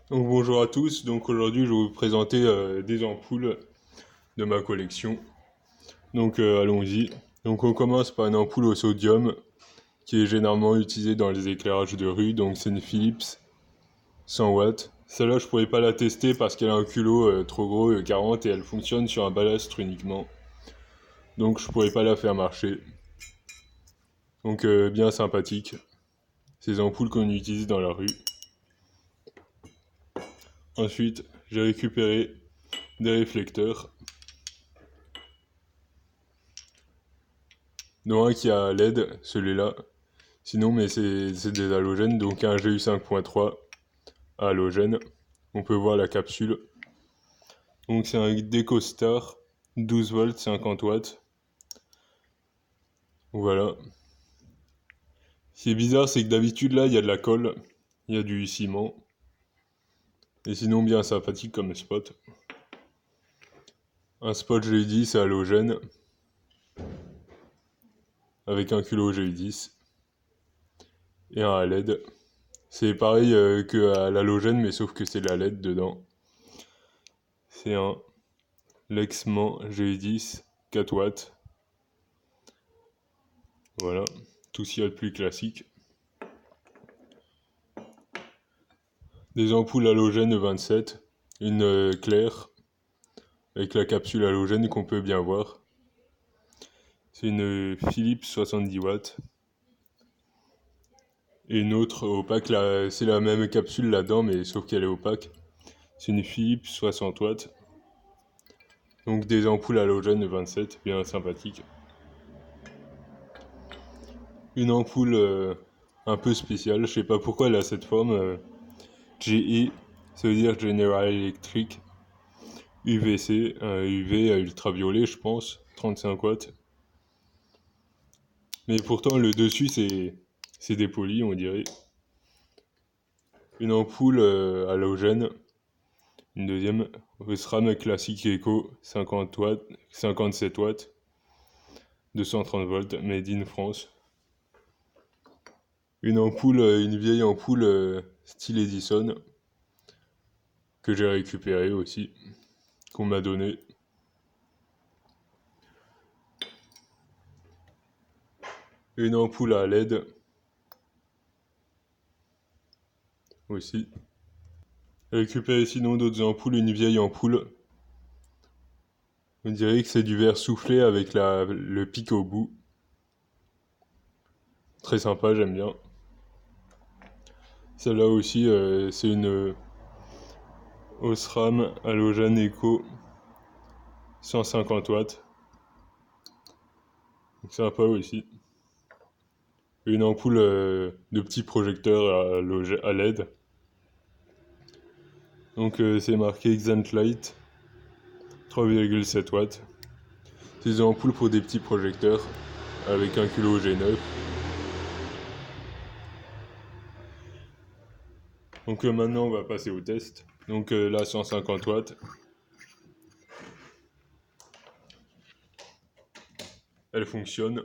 Donc bonjour à tous, donc aujourd'hui je vais vous présenter des ampoules de ma collection. Donc allons-y. Donc on commence par une ampoule au sodium qui est généralement utilisée dans les éclairages de rue, donc c'est une Philips 100 watts. Celle-là je pourrais pas la tester parce qu'elle a un culot trop gros, 40, et elle fonctionne sur un balastre uniquement. Donc je pourrais pas la faire marcher. Donc bien sympathique. Ces ampoules qu'on utilise dans la rue. Ensuite j'ai récupéré des réflecteurs. Dont un qui a LED, celui-là. Sinon, mais c'est des halogènes, donc un GU 5.3 à halogène. On peut voir la capsule. Donc c'est un DecoStar, 12 volts, 50 watts. Voilà. Ce qui est bizarre, c'est que d'habitude là, il y a de la colle, il y a du ciment. Et sinon, bien sympathique comme spot. Un spot GU10 à halogène, avec un culot GU10. Et un à LED. C'est pareil que à l'halogène, mais sauf que c'est la LED dedans. C'est un Lexman GU10, 4 watts. Voilà, tout ce qu'il y a de plus classique. Des ampoules halogènes 27, une claire, avec la capsule halogène qu'on peut bien voir. C'est une Philips 70 watts. Et une autre opaque, c'est la même capsule là-dedans, mais sauf qu'elle est opaque. C'est une Philips 60 watts. Donc des ampoules halogènes 27, bien sympathiques. Une ampoule un peu spéciale, je sais pas pourquoi elle a cette forme. GE, ça veut dire General Electric. UVC, UV ultraviolet, je pense, 35 watts. Mais pourtant, le dessus, c'est dépoli, on dirait. Une ampoule halogène, une deuxième, SRAM classique Eco, 50 watts, 57 watts, 230 volts, made in France. Une ampoule, une vieille ampoule style Edison, que j'ai récupérée aussi, qu'on m'a donnée. Une ampoule à LED, aussi. Récupérer sinon d'autres ampoules, une vieille ampoule. On dirait que c'est du verre soufflé avec le pic au bout. Très sympa, j'aime bien. Celle-là aussi, c'est une Osram Halogène Eco 150 watts. Donc sympa aussi. Une ampoule de petits projecteurs à LED. Donc c'est marqué Xantlight 3,7 watts. C'est des ampoules pour des petits projecteurs avec un kilo G9. Donc maintenant on va passer au test. Donc là 150 watts. Elle fonctionne.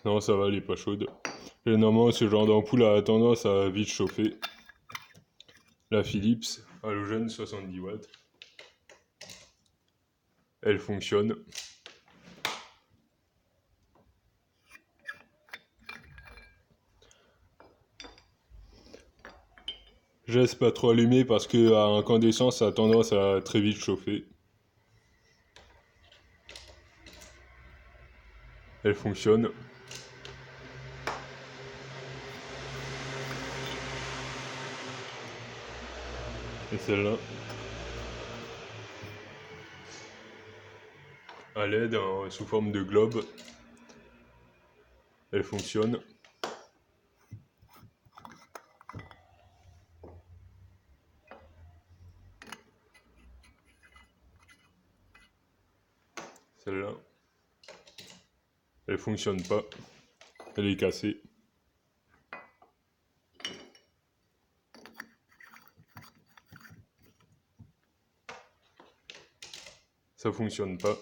Non, ça va, elle est pas chaude. Généralement, ce genre d'ampoule a tendance à vite chauffer. La Philips, halogène 70 watts. Elle fonctionne. Je laisse pas trop allumer parce que à incandescence, ça a tendance à très vite chauffer. Elle fonctionne. Et celle-là, à LED sous forme de globe. Elle fonctionne. Celle-là, elle fonctionne pas. Elle est cassée. Ça fonctionne pas.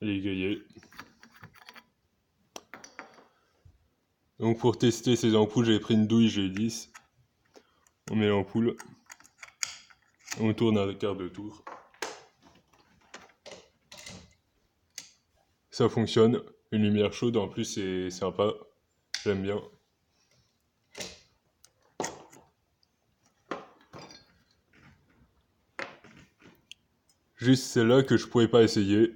Elle est grillée. Donc pour tester ces ampoules, j'ai pris une douille G10. On met l'ampoule. On tourne un quart de tour. Ça fonctionne. Une lumière chaude, en plus c'est sympa. J'aime bien. Juste celle-là que je peux pas essayer,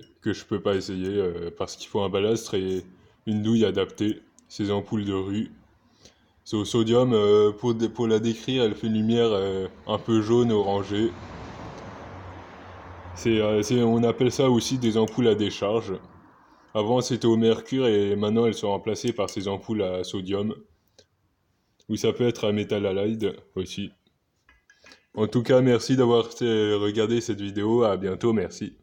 parce qu'il faut un balastre et une douille adaptée. Ces ampoules de rue. C'est au sodium, pour la décrire, elle fait une lumière un peu jaune orangée. On appelle ça aussi des ampoules à décharge. Avant c'était au mercure et maintenant elles sont remplacées par ces ampoules à sodium. Ou ça peut être à métal halide aussi. En tout cas, merci d'avoir regardé cette vidéo. À bientôt, merci.